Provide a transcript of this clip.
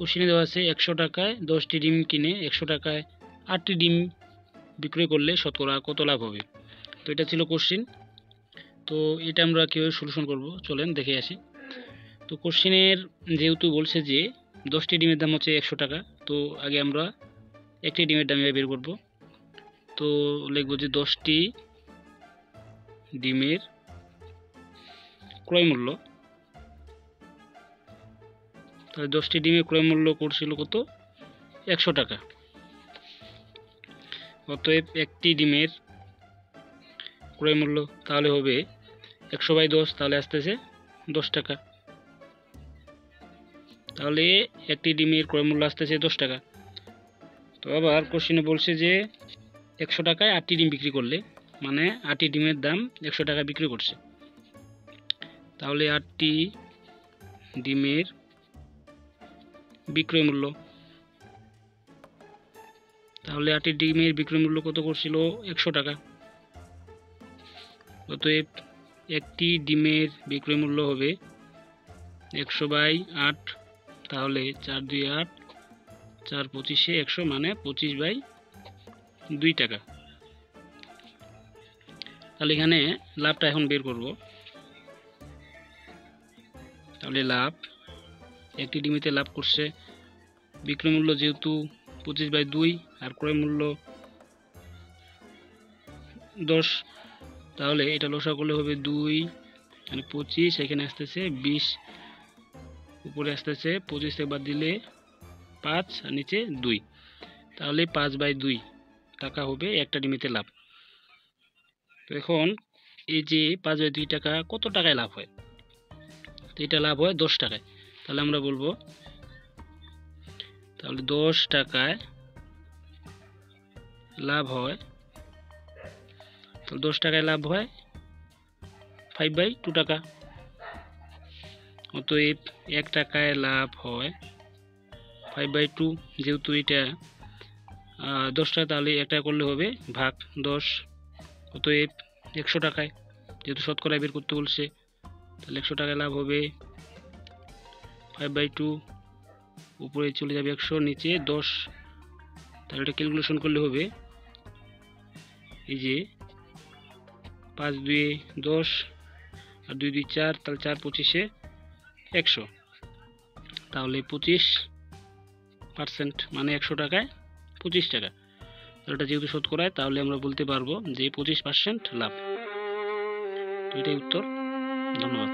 কোশ্চেনে দেওয়া আছে 100 টাকায় 10টি ডিম কিনে 100 টাকায় 8টি ডিম বিক্রয় করলে শতকরা কত লাভ হবে। তো এটা ছিল কোশ্চেন। তো এটা আমরা কীভাবে সলিউশন করব চলেন দেখে আসি। তো কোশ্চেনের যেহেতু বলছে যে 10টি ডিমের দাম হচ্ছে 100 টাকা, তো আগে আমরা একটি ডিমের দাম বের করব। তো লিখব যে 10টি ডিমের ক্রয় মূল্য, তাহলে 10টি ডিমের ক্রয় মূল্য করছিল কত, 100 টাকা। অতএব একটি ডিমের ক্রয় মূল্য তাহলে হবে 100/10, তাহলে আসতেছে 10 টাকা। তাহলে একটি ডিমের ক্রয় মূল্য আসতেছে 10 টাকা। তো আবার কোশ্চেনে বলছে যে 100 টাকায় 8টি ডিম বিক্রি করলে, মানে 8টি ডিমের দাম 100 টাকা বিক্রি করছে। তাহলে 8টি ডিমের বিক্রয় মূল্য, তাহলে 8টি ডিমের বিক্রয় মূল্য কত করছিল, 100 টাকা। অতএব একটি ডিমের বিক্রয় মূল্য হবে 100/8, তাহলে 4 2 8, 4 25 100, মানে 25/2 টাকা। তাহলে এখানে লাভটা এখন বের করব। তাহলে লাভ, একটি ডিমেতে লাভ করছে, বিক্রয় মূল্য যেহেতু 25/2 আর ক্রয় মূল্য 10, তাহলে এটা লসা করলে হবে 2 মানে 25, এখানে আসতেছে 20, উপরে আসতেছে 25 থেকে বাদ দিলে 5 আর নিচে 2, তাহলে 5/2 টাকা হবে একটা ডিমেতে লাভ। তো এখন এই যে 5/2 টাকা কত টাকায় লাভ হয়, তো এটা লাভ হয় 10 টাকায়। তাহলে আমরা বলবো, তাহলে 10 টাকায় লাভ হয়, তো 10 টাকায় লাভ হয় 5/2 টাকা। অতএব 1 টাকায় লাভ হয় 5/2, যেহেতু এটা 10 টাকা, তাহলে 1 টাকা করলে হবে ভাগ 10। অতএব 100 টাকায়, যেহেতু শতকরা বের করতে বলছে, তাহলে 100 টাকায় লাভ হবে 5/2, উপরে চলে যাবে 100, নিচে 10। তাহলে এটা ক্যালকুলেশন করলে হবে, এই যে 5 2 10 আর 2 2 4, তাহলে 4 25 100, তাহলে 25%, মানে 100 টাকায় 25 টাকা। তাহলে এটা যেহেতু শতকরায়, তাহলে আমরা বলতে পারবো যে 25% লাভ। তো এটাই উত্তর। ধন্যবাদ।